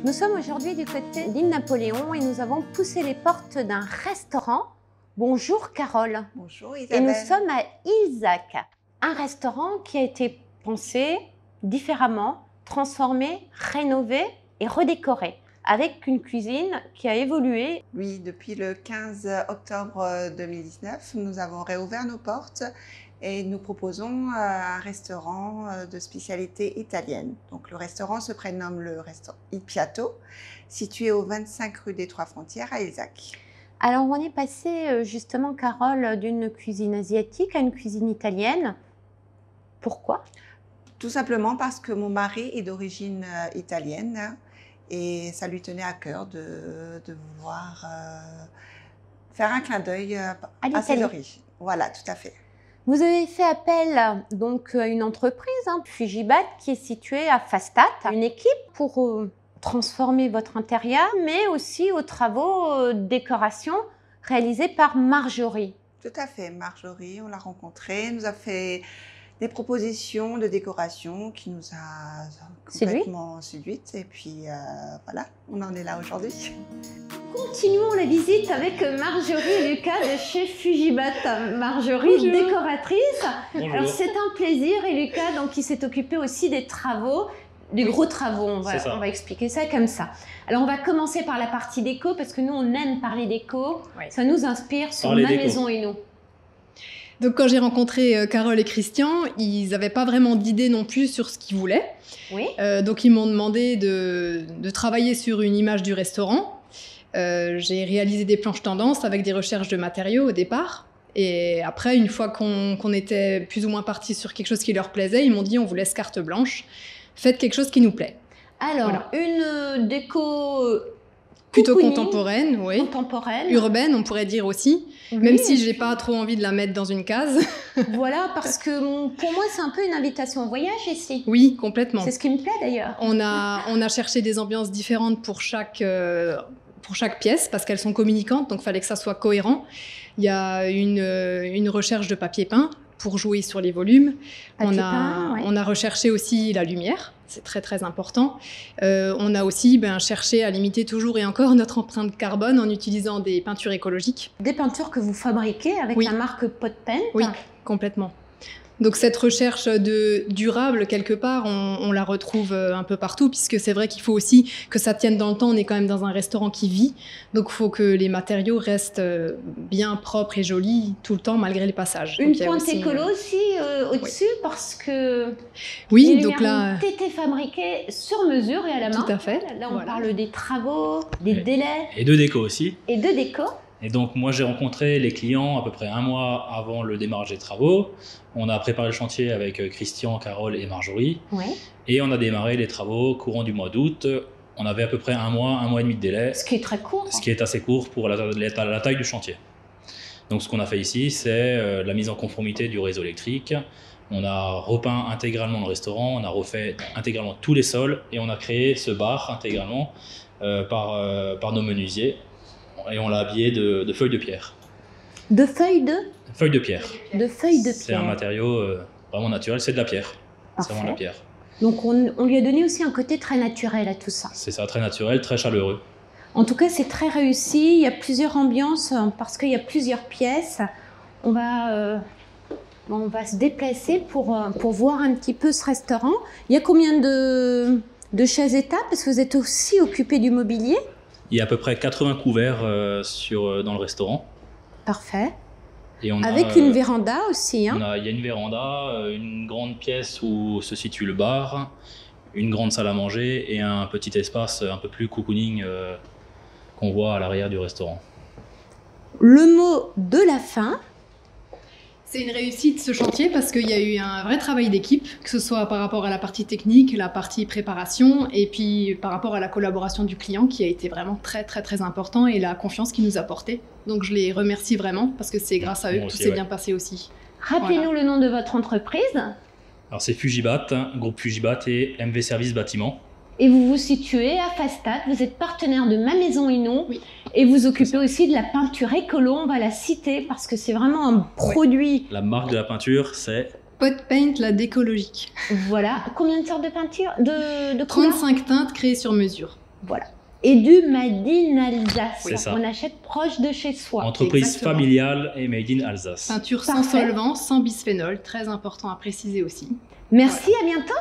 Nous sommes aujourd'hui du côté d'île Napoléon et nous avons poussé les portes d'un restaurant. Bonjour Carole. Bonjour Isabelle. Et nous sommes à Ilzac, un restaurant qui a été pensé différemment, transformé, rénové et redécoré, avec une cuisine qui a évolué. Oui, depuis le 15 octobre 2019, nous avons réouvert nos portes et nous proposons un restaurant de spécialité italienne. Donc le restaurant se prénomme le restaurant Il Piatto, situé au 25 rue des Trois Frontières à Ilzac. Alors on est passé justement, Carole, d'une cuisine asiatique à une cuisine italienne. Pourquoi? Tout simplement parce que mon mari est d'origine italienne et ça lui tenait à cœur de vouloir faire un clin d'œil à ses origines. Voilà, tout à fait. Vous avez fait appel donc à une entreprise, Fujibat, qui est située à Fastat, une équipe pour transformer votre intérieur, mais aussi aux travaux de décoration réalisés par Marjorie. Tout à fait, Marjorie, on l'a rencontrée, nous a fait des propositions de décoration qui nous a complètement séduites et puis voilà, on en est là aujourd'hui. Continuons la visite avec Marjorie et Lucas de chez Fujibat. Marjorie, bonjour. Décoratrice. Bonjour. Alors c'est un plaisir, et Lucas donc qui s'est occupé aussi des travaux, des gros travaux, on va expliquer ça comme ça. Alors on va commencer par la partie déco parce que nous on aime parler déco, ça nous inspire sur Ma Maison et Nous. Donc quand j'ai rencontré Carole et Christian, ils n'avaient pas vraiment d'idée non plus sur ce qu'ils voulaient. Oui. Donc ils m'ont demandé de travailler sur une image du restaurant. J'ai réalisé des planches tendances avec des recherches de matériaux au départ. Et après, une fois qu'on était plus ou moins parti sur quelque chose qui leur plaisait, ils m'ont dit on vous laisse carte blanche, faites quelque chose qui nous plaît. Alors, voilà. Une déco plutôt contemporaine, oui. Contemporaine. Urbaine, on pourrait dire aussi, oui, même si j'ai pas trop envie de la mettre dans une case. Voilà, parce que pour moi, c'est un peu une invitation au voyage ici. Oui, complètement. C'est ce qui me plaît d'ailleurs. On a cherché des ambiances différentes pour chaque pièce, parce qu'elles sont communicantes, donc il fallait que ça soit cohérent. Il y a une recherche de papier peint pour jouer sur les volumes. On a recherché aussi la lumière, c'est très très important. On a aussi cherché à limiter toujours et encore notre empreinte carbone en utilisant des peintures écologiques. Des peintures que vous fabriquez avec la marque Pot Paint. Oui, complètement. Donc cette recherche de durable, quelque part, on la retrouve un peu partout, puisque c'est vrai qu'il faut aussi que ça tienne dans le temps. On est quand même dans un restaurant qui vit, donc il faut que les matériaux restent bien propres et jolis tout le temps, malgré les passages. Une pointe écolo aussi au-dessus, parce que oui, donc là, ont été fabriqués sur mesure et à la main. Tout à fait. Là, on parle des travaux, des délais. Et de déco aussi. Et de déco. Et donc moi j'ai rencontré les clients à peu près un mois avant le démarrage des travaux. On a préparé le chantier avec Christian, Carole et Marjorie. Oui. Et on a démarré les travaux courant du mois d'août. On avait à peu près un mois et demi de délai. Ce qui est très court. Ce qui est assez court pour la taille du chantier. Donc ce qu'on a fait ici, c'est la mise en conformité du réseau électrique. On a repeint intégralement le restaurant, on a refait intégralement tous les sols et on a créé ce bar intégralement par nos menuisiers. Et on l'a habillé de feuilles de pierre. De feuilles de Feuilles de pierre. De feuilles de pierre. C'est un matériau vraiment naturel, c'est de la pierre. C'est vraiment de la pierre. Donc on lui a donné aussi un côté très naturel à tout ça. C'est ça, très naturel, très chaleureux. En tout cas, c'est très réussi. Il y a plusieurs ambiances parce qu'il y a plusieurs pièces. On va se déplacer pour voir un petit peu ce restaurant. Il y a combien de chaises et tables? Parce que vous êtes aussi occupé du mobilier. Il y a à peu près 80 couverts dans le restaurant. Parfait. Et avec une véranda aussi. Il y a une véranda, une grande pièce où se situe le bar, une grande salle à manger et un petit espace un peu plus cocooning qu'on voit à l'arrière du restaurant. Le mot de la fin. C'est une réussite ce chantier parce qu'il y a eu un vrai travail d'équipe, que ce soit par rapport à la partie technique, la partie préparation et puis par rapport à la collaboration du client qui a été vraiment très très très important et la confiance qu'il nous a portée. Donc je les remercie vraiment parce que c'est grâce à eux que tout s'est bien passé aussi. Rappelez-nous le nom de votre entreprise. Alors c'est Fujibat, groupe Fujibat et MV Service Bâtiment. Et vous vous situez à Fastat, vous êtes partenaire de Ma Maison et Nous, et vous occupez aussi de la peinture écolo, on va la citer parce que c'est vraiment un produit. La marque de la peinture, c'est Pot Paint, la décologique. Voilà. Combien de sortes de peinture de 35 teintes créées sur mesure. Voilà. Et du Made in Alsace. C'est ça. On achète proche de chez soi. Entreprise Exactement. familiale et made in Alsace. Peinture sans Parfait. solvant, sans bisphénol, très important à préciser aussi. Merci, à bientôt.